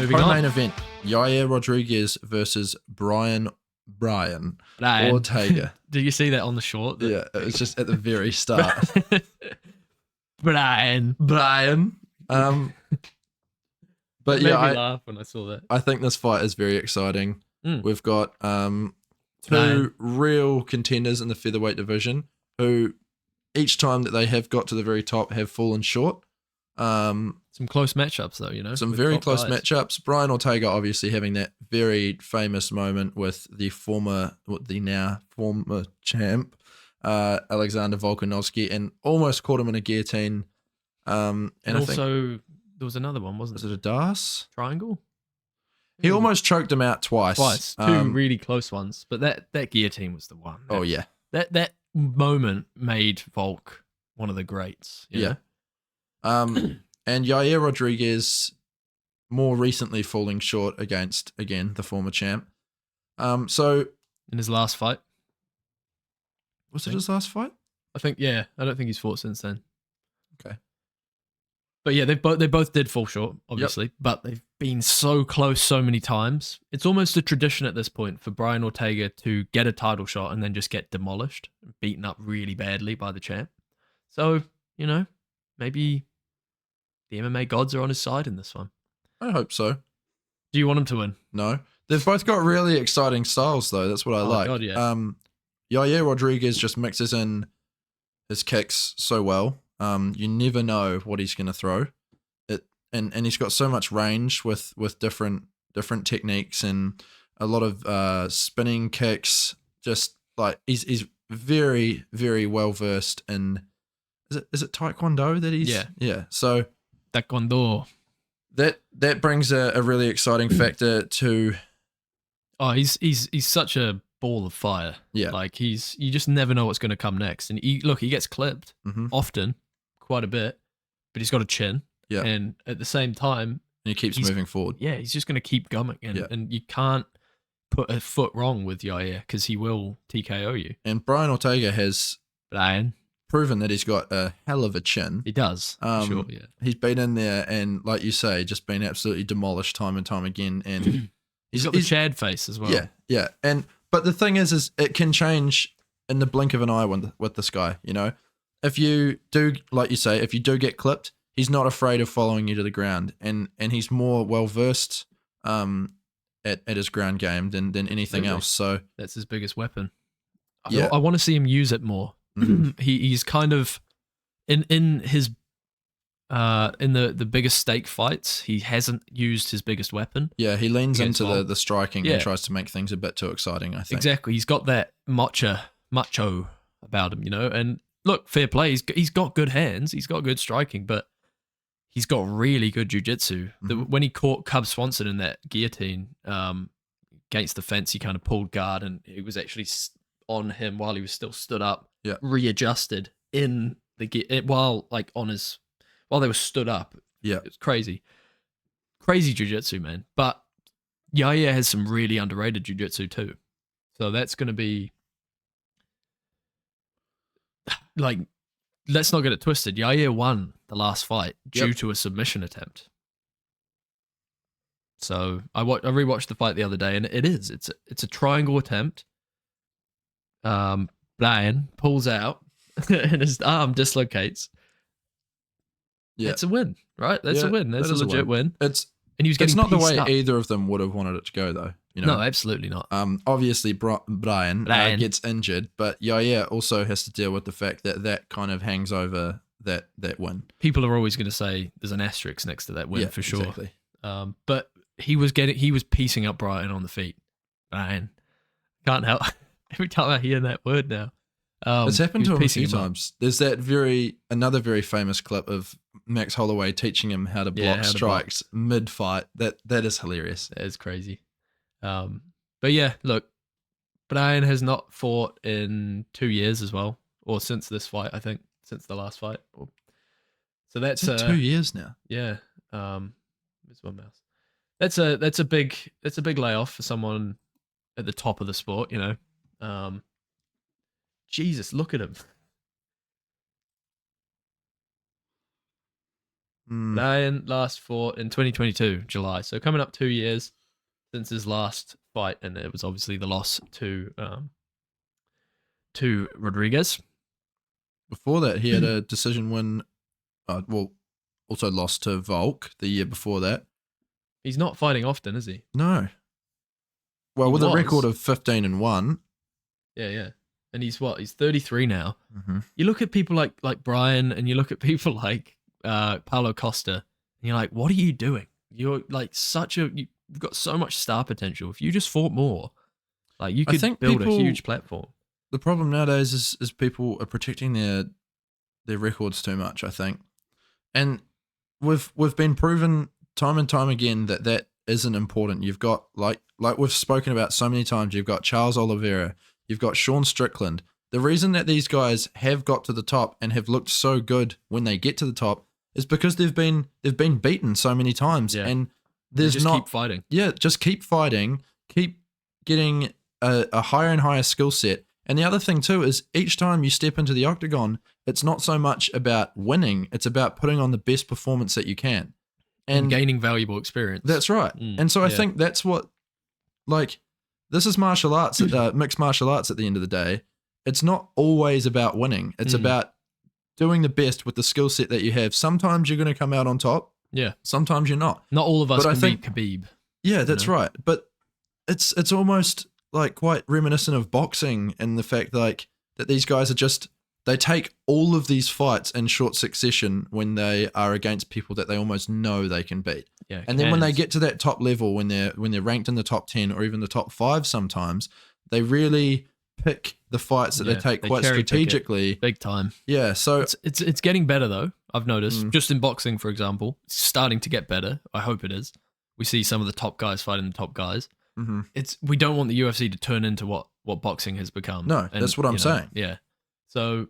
Moving on. Co-main event: Yair Rodriguez versus Brian Ortega. Did you see that on the short? Yeah, it was just at the very start. Brian. But It made yeah, me laugh when I saw that. I think this fight is very exciting. We've got two Brian. real contenders in the featherweight division who each time that they have got to the very top have fallen short. Some close matchups though, you know. Some with very top close guys. matchups. Brian Ortega obviously having that very famous moment with the now former champ, Alexander Volkanovski, and almost caught him in a guillotine. And I think, also there was another one, wasn't was it? it a Das? Triangle? He almost choked him out twice. Two really close ones, but that guillotine was the one. Oh yeah. That moment made Volk one of the greats. You know? And Yair Rodriguez more recently falling short against, again, the former champ. So In his last fight. was it his last fight? I think, yeah. I don't think he's fought since then. Okay. But yeah, they both did fall short, obviously, but they've been so close so many times. It's almost a tradition at this point for Brian Ortega to get a title shot and then just get demolished, beaten up really badly by the champ. So, you know, maybe the MMA gods are on his side in this one. I hope so. Do you want him to win? No. They've both got really exciting styles, though. That's what I like. God, yeah. Yair Rodriguez just mixes in his kicks so well. You never know what he's going to throw. And he's got so much range with different techniques and a lot of spinning kicks. Just like he's very, very well versed in. Is it Taekwondo that he's? Yeah. So Taekwondo. that brings a really exciting factor to. Oh, he's such a ball of fire. Yeah. Like you just never know what's going to come next. And he gets clipped often, quite a bit, but he's got a chin. Yeah. And at the same time, And he keeps moving forward. yeah, he's just going to keep going. And you can't put a foot wrong with Yair because he will TKO you. And Brian Ortega has proven that he's got a hell of a chin. He does. Sure, yeah. He's been in there and, like you say, just been absolutely demolished time and time again. And he's got the Chad face as well. Yeah. But the thing is it can change in the blink of an eye with this guy. You know, if you do, like you say, if you do get clipped, he's not afraid of following you to the ground, and he's more well versed at his ground game than anything else. So that's his biggest weapon. Yeah. I want to see him use it more. He's kind of in his in the biggest stake fights, he hasn't used his biggest weapon. Yeah, he leans into Volk. the striking and tries to make things a bit too exciting, I think. Exactly. He's got that macho about him, you know. And look, fair play. He's got good hands. He's got good striking, but he's got really good jiu-jitsu. When he caught Cub Swanson in that guillotine against the fence, he kind of pulled guard and he was actually on him while he was still stood up, readjusted in the while they were stood up. Yeah, it's crazy jiu-jitsu, man. But Yair has some really underrated jiu-jitsu too, so that's going to be like. Let's not get it twisted. Yair won the last fight due to a submission attempt. So I rewatched the fight the other day, and it's a triangle attempt. Brian pulls out, and his arm dislocates. Yeah, it's a win, right? That's a win. That's a legit win. And he was getting. It's not the way up. either of them would have wanted it to go, though. You know? No, absolutely not. Obviously, Brian gets injured, but Yair also has to deal with the fact that kind of hangs over that win. People are always going to say there's an asterisk next to that win for sure. Exactly. But he was piecing up Brian on the feet. Brian, can't help. Every time I hear that word now, it's happened to him a few times. There's another very famous clip of Max Holloway teaching him how to block strikes mid-fight. That is hilarious. That is crazy. But yeah, look, Brian has not fought in 2 years as well, or since this fight, I think, since the last fight. So that's 2 years now. Yeah. Where's my mouse? That's a big layoff for someone at the top of the sport, you know. Jesus, look at him. Brian last fought in 2022 July, so coming up 2 years since his last fight, and it was obviously the loss to Rodriguez. Before that, he had a decision win. Also lost to Volk the year before that. He's not fighting often, is he? No. Well, He with was. a record of 15-1. Yeah. And he's what? He's 33 now. Mm-hmm. You look at people like Brian, and you look at people like Paulo Costa, and you're like, what are you doing? You're like you've got so much star potential. If you just fought more, like you could build a huge platform. The problem nowadays is people are protecting their records too much, I think. And we've been proven time and time again that isn't important. You've got like we've spoken about so many times, you've got Charles Oliveira, you've got Sean Strickland. The reason that these guys have got to the top and have looked so good when they get to the top is because they've been beaten so many times. Yeah. And there's keep fighting. Yeah, just keep fighting, keep getting a higher and higher skill set. And the other thing too is each time you step into the octagon, it's not so much about winning, it's about putting on the best performance that you can. And gaining valuable experience. That's right. And so I think that's what, like, this is martial arts, mixed martial arts at the end of the day. It's not always about winning. It's about doing the best with the skill set that you have. Sometimes you're going to come out on top. Yeah. Sometimes you're not. Not all of us can beat Khabib. Yeah, that's right. But it's almost like quite reminiscent of boxing in the fact like that these guys are just, they take all of these fights in short succession when they are against people that they almost know they can beat. Yeah, and then when they get to that top level, when they're ranked in the top 10 or even the top 5 sometimes, they really pick the fights that they take quite strategically. Big time. Yeah, so it's getting better though, I've noticed. Just in boxing, for example, it's starting to get better. I hope it is. We see some of the top guys fighting the top guys. Mm-hmm. We don't want the UFC to turn into what boxing has become. No, that's what I'm saying. Yeah. So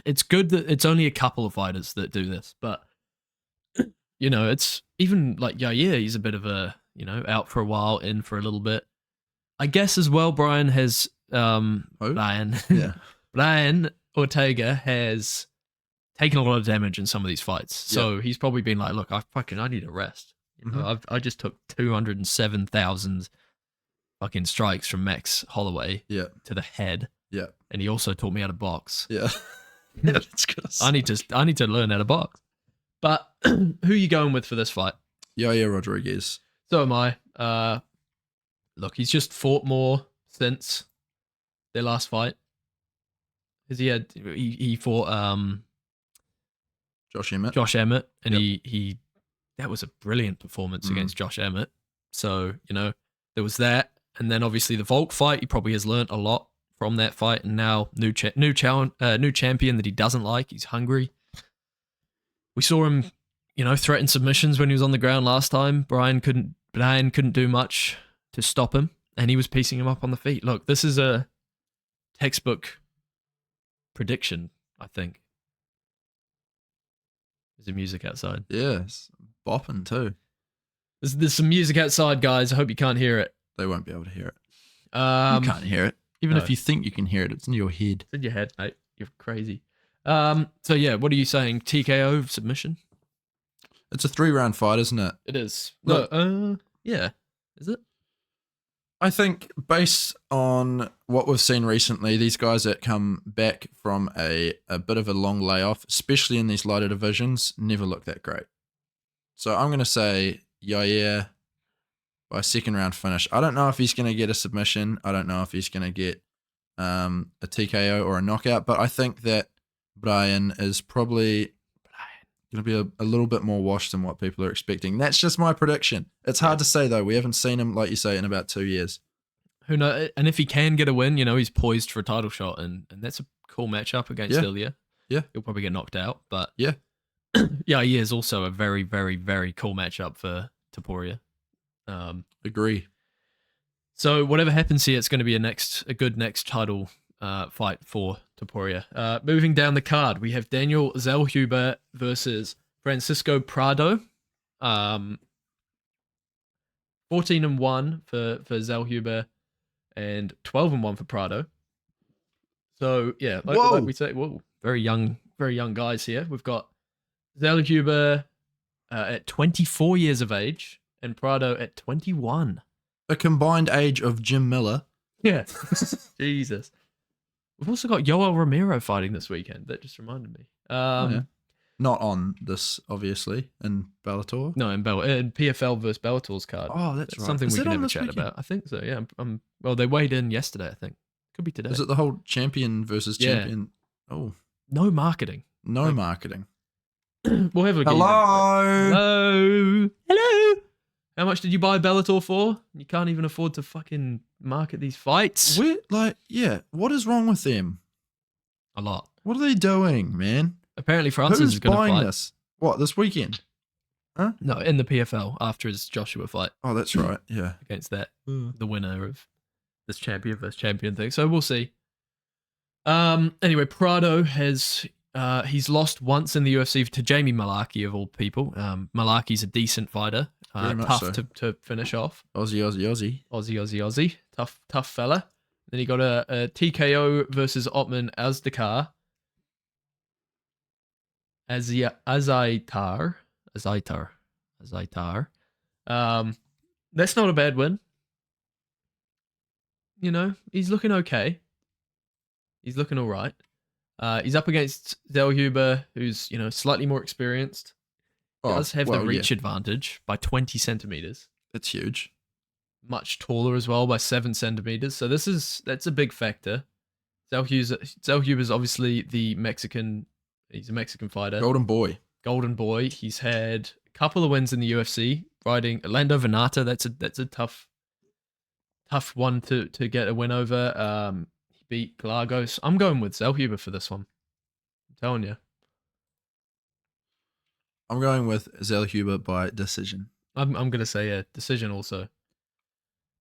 it's good that it's only a couple of fighters that do this, but it's even like Yair, he's a bit of a, out for a while, in for a little bit. I guess as well, Brian has Brian Ortega has taken a lot of damage in some of these fights. So he's probably been like, look, I need a rest. I just took 207,000 fucking strikes from Max Holloway to the head. Yeah. And he also taught me how to box. Yeah. That's good. I need to learn how to box. But who are you going with for this fight? Yair Rodriguez. So am I. Look, he's just fought more since their last fight. He fought Josh Emmett. And he that was a brilliant performance against Josh Emmett. So, there was that. And then obviously the Volk fight, he probably has learnt a lot from that fight. And now new champion that he doesn't like. He's hungry. We saw him, threaten submissions when he was on the ground last time. Brian couldn't do much to stop him. And he was piecing him up on the feet. Look, this is a textbook prediction, I think. There's the music outside. Yes, bopping too. There's some music outside, guys. I hope you can't hear it. They won't be able to hear it. You can't hear it. Even if you think you can hear it, it's in your head. It's in your head, mate. You're crazy. So yeah, what are you saying? TKO submission? It's a 3-round fight, isn't it? It is. No, yeah. Is it? I think based on what we've seen recently, these guys that come back from a bit of a long layoff, especially in these lighter divisions, never look that great. So I'm going to say Yair by 2nd round finish. I don't know if he's going to get a submission. I don't know if he's going to get a TKO or a knockout, but I think that Brian is probably going to be a little bit more washed than what people are expecting. That's just my prediction. It's hard to say, though. We haven't seen him, like you say, in about 2 years. Who knows? And if he can get a win, he's poised for a title shot, and that's a cool matchup against Ilya. Yeah. He'll probably get knocked out, but yeah, he is also a very, very, very cool matchup for Topuria. Agree. So whatever happens here, it's going to be a good next title fight for Topuria. Moving down the card, we have Daniel Zellhuber versus Francisco Prado. 14-1 for Zellhuber and 12-1 for Prado. So yeah, like we say, very young guys here. We've got Zellhuber at 24 years of age, and Prado at 21. A combined age of Jim Miller. Yeah. Jesus. We've also got Yoel Romero fighting this weekend. That just reminded me. Yeah. Not on this, obviously, in Bellator. No, in PFL versus Bellator's card. Oh, that's right. Something Is we it can on have a this chat weekend? about. I think so, yeah. Well, they weighed in yesterday, I think. Could be today. Is it the whole champion versus champion? Oh, No marketing. no marketing. We'll have a Hello. Hello. How much did you buy Bellator for? You can't even afford to fucking market these fights. What is wrong with them? A lot. What are they doing, man? Apparently Francis Who's is going to buying fight. this? What, this weekend? No, in the PFL after his Joshua fight Oh, that's right. Yeah. against the winner of this champion versus champion thing. So we'll see. Anyway, Prado has he's lost once in the UFC to Jamie Malaki of all people. Malaki's a decent fighter, Very much tough so. to finish off. Aussie. Tough fella. Then he got a TKO versus Otman Azdakar. Azaitar. That's not a bad win. You know, he's looking okay. He's looking all right. He's up against Zellhuber, who's, slightly more experienced. Does have the reach advantage by 20 centimeters. It's huge. Much taller as well by 7 centimeters. So that's a big factor. Zellhuber's obviously the Mexican. He's a Mexican fighter. Golden boy. He's had a couple of wins in the UFC, fighting Orlando Venata. That's a tough one to get a win over. He beat Galagos. I'm going with Zellhuber for this one. I'm telling you. I'm going with Zellhuber by decision. I'm gonna say a decision also.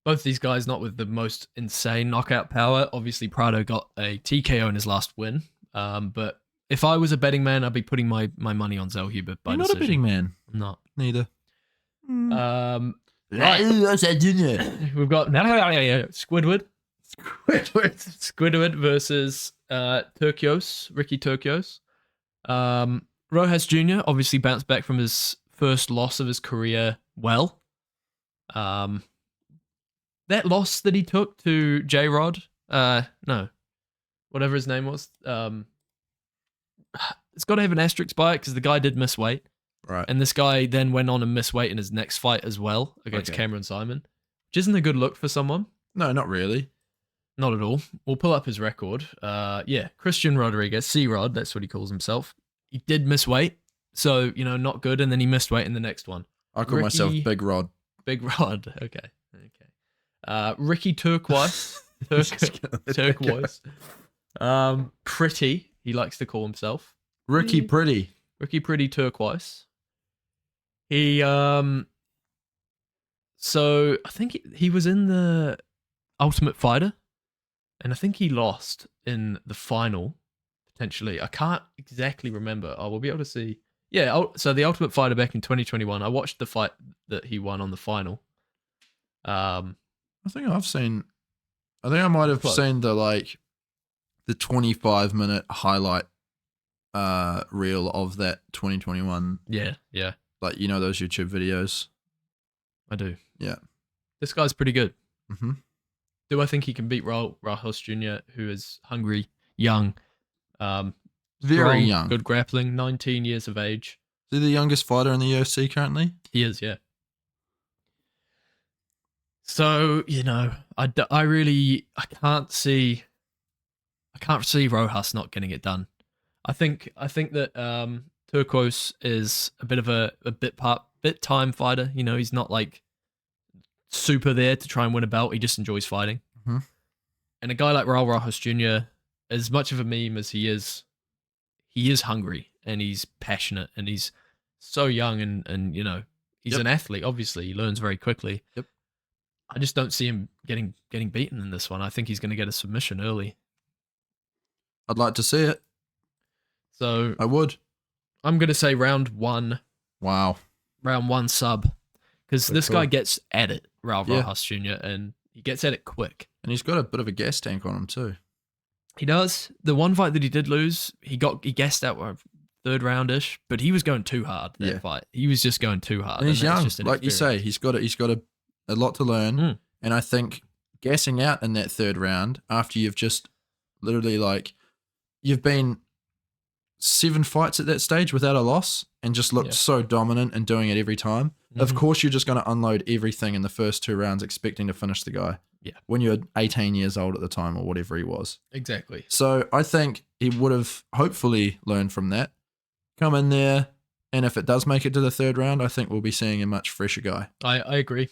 Both these guys not with the most insane knockout power. Obviously, Prado got a TKO in his last win. But if I was a betting man, I'd be putting my money on Zellhuber by You're decision. not a betting man. I'm not. Neither. Right. Squidward. We've got Squidward versus Ricky Turcios. Rojas Jr. obviously bounced back from his first loss of his career well. That loss that he took to J-Rod, whatever his name was, it's got to have an asterisk by it because the guy did miss weight. Right. And this guy then went on and miss weight in his next fight as well against Cameron Simon, which isn't a good look for someone. No, not really. Not at all. We'll pull up his record. Christian Rodriguez, C-Rod, that's what he calls himself. He did miss weight, so, not good, and then he missed weight in the next one. I call myself Big Rod. Big Rod, okay. Ricky Turquoise. Turquoise. Pretty, he likes to call himself. Ricky Pretty Turquoise. He, so I think he was in the Ultimate Fighter, and I think he lost in the final, potentially. I can't exactly remember. I will be able to see. Yeah, so the Ultimate Fighter back in 2021, I watched the fight that he won on the final. I think I might have seen the 25-minute highlight reel of that 2021. Yeah. Those YouTube videos. I do. Yeah. This guy's pretty good. Mm-hmm. Do I think he can beat Rojas Jr., who is hungry, young, very strong, young, good grappling, 19 years of age. Is he the youngest fighter in the UFC currently? He is, yeah. So, I can't see Rojas not getting it done. I think that Turquoise is a bit of a bit time fighter. He's not super there to try and win a belt. He just enjoys fighting. Mm-hmm. And a guy like Raul Rojas Jr., as much of a meme as he is hungry and he's passionate and he's so young and he's an athlete. Obviously, he learns very quickly. Yep. I just don't see him getting beaten in this one. I think he's going to get a submission early. I'd like to see it. So I would. I'm going to say round 1. Wow. Round 1 sub. Because this guy gets at it, Raul Rojas Jr., and he gets at it quick. And he's got a bit of a gas tank on him too. He does. The one fight that he did lose, he gassed out Yeah. roundish, but he was going too hard that Yeah. fight. He was just going too hard. And he's that's young, just like you say. He's got a lot to learn. Mm. And I think gassing out in that third round after you've just literally you've been 7 fights at that stage without a loss and just looked so dominant and doing it every time. Mm-hmm. Of course, you're just going to unload everything in the first 2 rounds, expecting to finish the guy. Yeah. When you're 18 years old at the time or whatever he was. Exactly. So I think he would have hopefully learned from that. Come in there, and if it does make it to the third round, I think we'll be seeing a much fresher guy. I agree.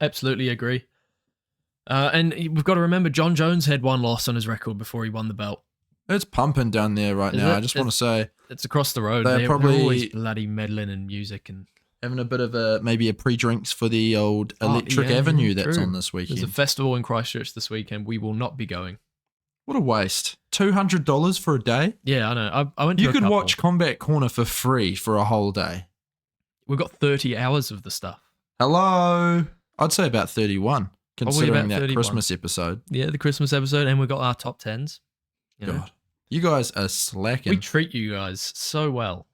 Absolutely agree. And we've got to remember, John Jones had 1 loss on his record before he won the belt. It's pumping down there right now. I just want to say it's across the road. They're probably always bloody meddling in music and having a bit of maybe a pre-drinks for the old Electric Avenue that's on this weekend. There's a festival in Christchurch this weekend. We will not be going. What a waste! $200 for a day. Yeah, I know. I went. To you could watch Combat Corner for free for a whole day. We've got 30 hours of the stuff. Hello, I'd say about 31, considering that 31. Christmas episode. Yeah, the Christmas episode, and we've got our top 10s. God, you guys are slacking. We treat you guys so well.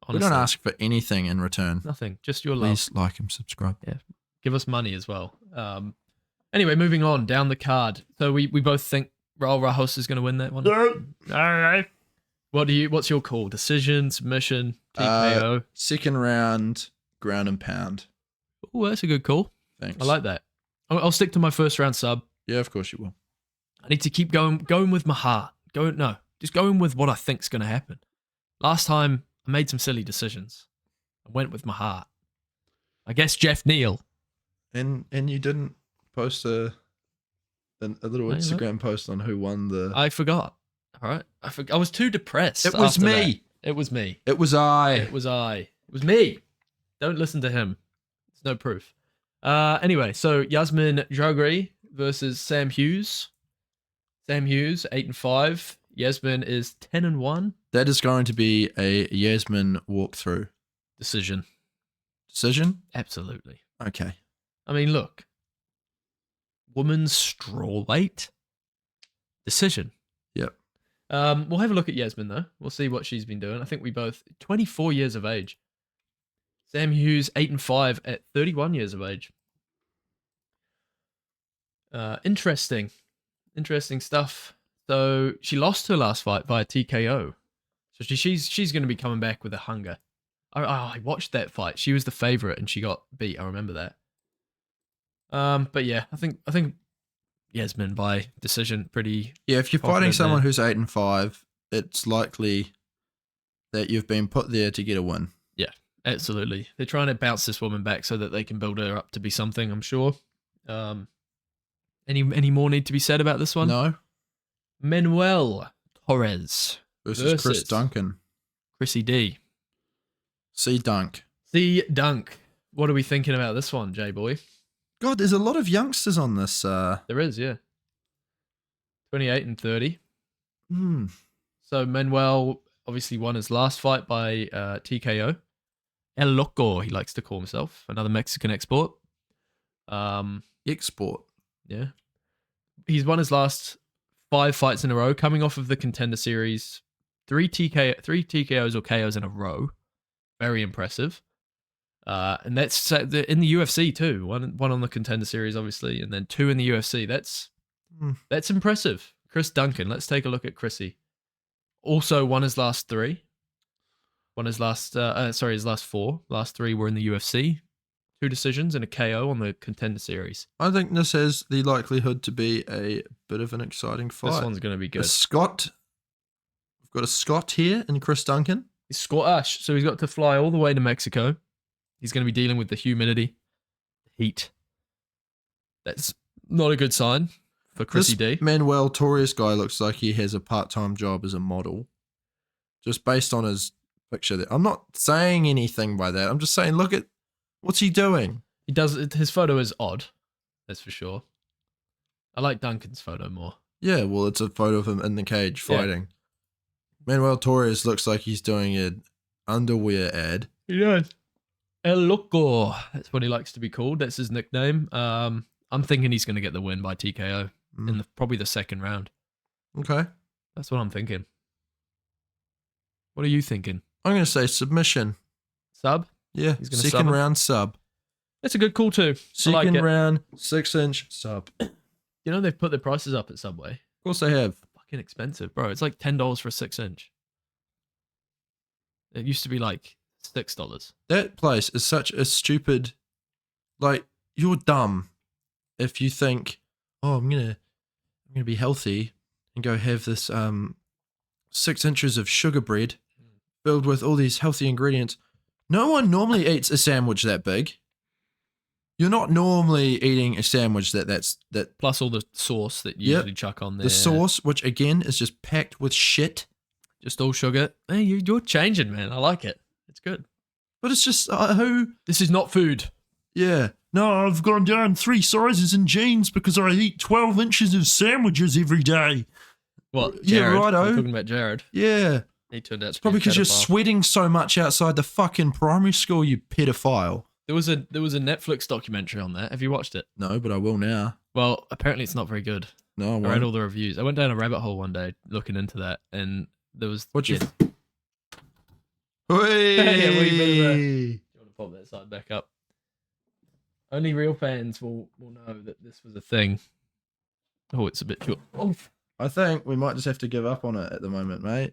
Honestly. We don't ask for anything in return. Nothing, just your love. Please like and subscribe. Yeah, give us money as well. Anyway, moving on down the card. So we both think Raul Rajos is going to win that one. No. All right. What's your call? Decision, submission, TKO? Second round, ground and pound. Oh, that's a good call. Thanks. I like that. I'll stick to my first round sub. Yeah, of course you will. I need to keep going with my heart. Just going with what I think's going to happen. Last time I made some silly decisions. I went with my heart. I guess Jeff Neal. And you didn't post a little Instagram post on who won the... I forgot. All right. I was too depressed. It was me. That. It was me. It was I. It was I. It was me. Don't listen to him. There's no proof. Anyway, so Yasmin Jauregui versus Sam Hughes. Sam Hughes, 8-5. Yasmin is 10-1. That is going to be a Yasmin walkthrough. Decision? Absolutely. Okay. I mean, look. Woman's strawweight. Decision. Yep. We'll have a look at Yasmin, though. We'll see what she's been doing. I think we both... 24 years of age. Sam Hughes, 8-5 at 31 years of age. Interesting stuff. So she lost her last fight via TKO. So she's going to be coming back with a hunger. I watched that fight. She was the favorite and she got beat. I remember that. But yeah, I think Yasmin by decision pretty. Yeah, if you're fighting someone who's 8-5, it's likely that you've been put there to get a win. Yeah, absolutely. They're trying to bounce this woman back so that they can build her up to be something, I'm sure. Any more need to be said about this one? No. Manuel Torres versus Chris Duncan. Chrissy D. C Dunk. What are we thinking about this one, J-Boy? God, there's a lot of youngsters on this. There is, yeah. 28 and 30. Hmm. So Manuel obviously won his last fight by TKO. El Loco, he likes to call himself. Another Mexican export. Export. Yeah. He's won his last 5 fights in a row, coming off of the Contender Series. 3 TKOs or KOs in a row. Very impressive. And that's in the UFC too. One on the Contender Series, obviously, and then 2 in the UFC. That's impressive. Chris Duncan. Let's take a look at Chrissy. Also won his last 3. His last 4. Last 3 were in the UFC. 2 decisions and a KO on the Contender Series. I think this has the likelihood to be a bit of an exciting fight. This one's going to be good. We've got a Scot here in Chris Duncan. He's Scottish, so he's got to fly all the way to Mexico. He's going to be dealing with the humidity, the heat. That's not a good sign for Chrissy D. Manuel Torres guy looks like he has a part-time job as a model. Just based on his picture there. I'm not saying anything by that. I'm just saying, look at what's he doing? His photo is odd. That's for sure. I like Duncan's photo more. Yeah, well, it's a photo of him in the cage fighting. Yeah. Manuel Torres looks like he's doing an underwear ad. He does. El Loco. That's what he likes to be called. That's his nickname. I'm thinking he's going to get the win by TKO in probably the second round. Okay. That's what I'm thinking. What are you thinking? I'm going to say submission. Sub. Yeah, He's gonna second sub him? round sub. That's a good call too. I like Second it. round 6-inch sub. Of You know they've put their prices up at Subway. course they have. Fucking expensive, bro. It's like $10 for a 6-inch. It used to be like $6. That place is such a stupid. Like, you're dumb if you think, oh, I'm gonna be healthy and go have this 6 inches of sugar bread filled with all these healthy ingredients. No one normally eats a sandwich that big. You're not normally eating a sandwich that. Plus all the sauce that you Yep. usually chuck on there. The sauce, which again is just packed with shit. Just all sugar. Hey, you're changing, man. I like it. It's good. But it's just who? This is not food. Yeah. No, I've gone down 3 sizes in jeans because I eat 12 inches of sandwiches every day. What? Yeah, Jared? righto. We're talking about Jared. Yeah. He turned out to Probably be a because you're pedophile. sweating so much outside the fucking primary school, you pedophile. There was a Netflix documentary on that. Have you watched it? No, but I will now. Well, apparently it's not very good. No, I I read won't. all the reviews. I went down a rabbit hole one day looking into that, and there was. What'd you? Yeah. Hey! Yeah, what do you want to pop that side back up? Only real fans will know that this was a thing. Oh, it's a bit short. Oh, I think we might just have to give up on it at the moment, mate.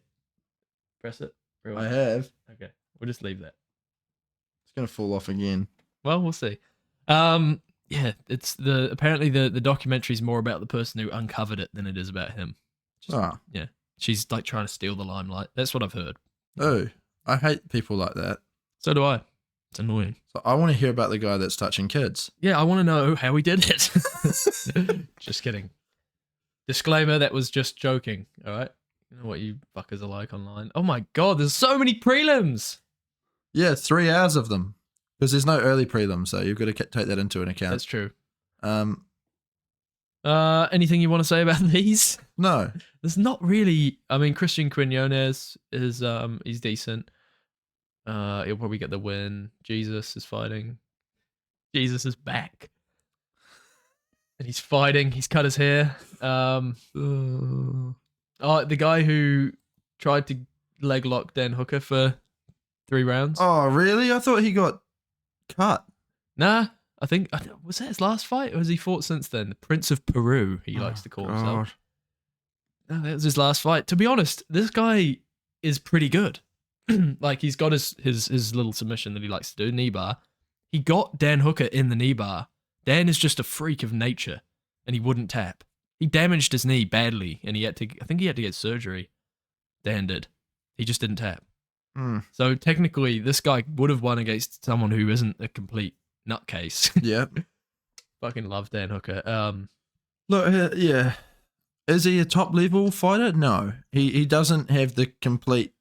press it. Real I have. Okay, we'll just leave that. It's gonna fall off again. Well, we'll see. Yeah, it's apparently the documentary's more about the person who uncovered it than it is about him. Ah. Yeah, she's like trying to steal the limelight. That's what I've heard. Oh, I hate people like that. So do I. It's annoying. So I want to hear about the guy that's touching kids. Yeah, I want to know how he did it. Just kidding. Disclaimer, that was just joking. All right. You know what you fuckers are like online. Oh my god, there's so many prelims. Yeah, 3 hours of them. Because there's no early prelims, so you've got to take that into an account. That's true. Um, Anything you want to say about these? no. There's not really. I mean, Christian Quinones is he's decent. He'll probably get the win. Jesus is fighting. Jesus is back. And he's fighting. He's cut his hair. Oh, the guy who tried to leg lock Dan Hooker for 3 rounds. Oh, really? I thought he got cut. Nah, I think was that his last fight, or has he fought since then? The Prince of Peru, he likes to call himself. No, that was his last fight. To be honest, this guy is pretty good. Like, he's got his little submission that he likes to do, knee bar. He got Dan Hooker in the knee bar. Dan is just a freak of nature, and he wouldn't tap. He damaged his knee badly, and I think he had to get surgery. Dan did. He just didn't tap. Mm. So technically, this guy would have won against someone who isn't a complete nutcase. Yeah. Fucking love Dan Hooker. Look, yeah. Is he a top level fighter? No. He doesn't have the complete,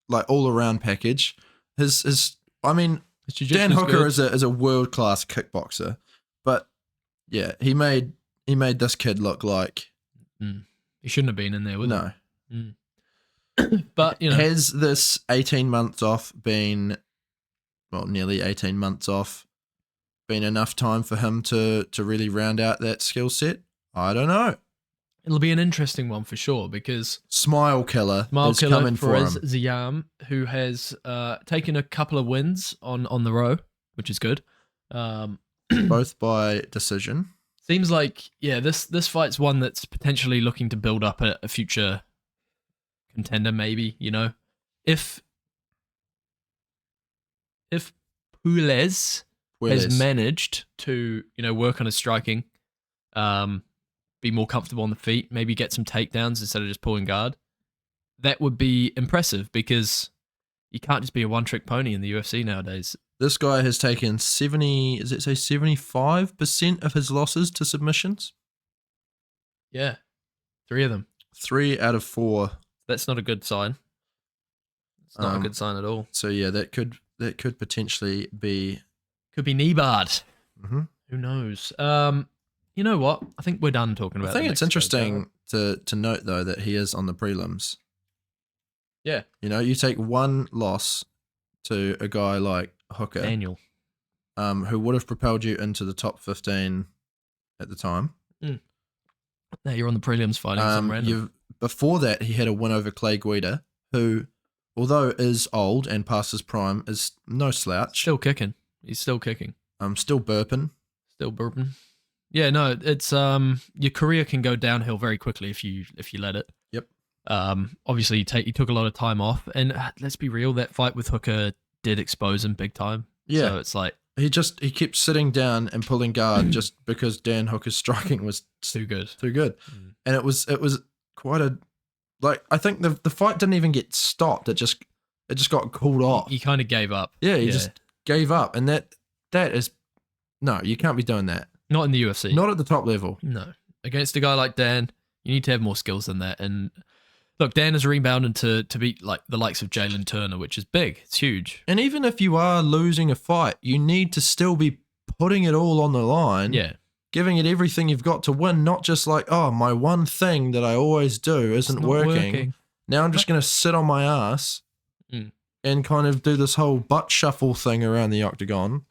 like, all around package. I mean, Dan Hooker is a world class kickboxer, but yeah, he made this kid look like he shouldn't have been in there, would he? no. But you know, Has this 18 months off been, well, nearly 18 months off, been enough time for him to really round out that skill set? I don't know. it'll be an interesting one for sure because Smile Killer Smile is Killer coming for Perez him. Ziam, who has taken a couple of wins on the row, which is good. Both by decision. Seems like this fight's one that's potentially looking to build up a future contender, maybe, you know. If Puelles has managed to, you know, work on his striking, be more comfortable on the feet, maybe get some takedowns instead of just pulling guard, that would be impressive because you can't just be a one-trick pony in the UFC nowadays. This guy has taken 75% of his losses to submissions. Yeah, 3 of them. 3 out of 4. That's not a good sign. It's not a good sign at all. So yeah, that could potentially be. Could be knee barred. Mm-hmm. Who knows? You know what? I think we're done talking about. I think the it's next interesting to note though that he is on the prelims. Yeah, You know, you take one loss to a guy like Hooker, Daniel. who would have propelled you into the top 15 at the time. Now you're on the prelims fighting some random. Before that, he had a win over Clay Guida, who although is old and past his prime, is no slouch. Still kicking. He's still kicking. Still burping. Still burping. Yeah, no, it's your career can go downhill very quickly if you let it. Yep. Obviously he took a lot of time off, and let's be real, that fight with Hooker did expose him big time. Yeah. So it's like he kept sitting down and pulling guard just because Dan Hooker's striking was too good. And it was quite a, like, I think the fight didn't even get stopped. It just got called off. He kind of gave up. Yeah, he just gave up, and that is, no, you can't be doing that. Not in the UFC. Not at the top level. No. Against a guy like Dan, you need to have more skills than that. And look, Dan has rebounded to beat like the likes of Jalen Turner, which is big. It's huge. And even if you are losing a fight, you need to still be putting it all on the line. Yeah. Giving it everything you've got to win, not just like, oh, my one thing that I always do isn't working. Now I'm just going to sit on my ass and kind of do this whole butt shuffle thing around the octagon.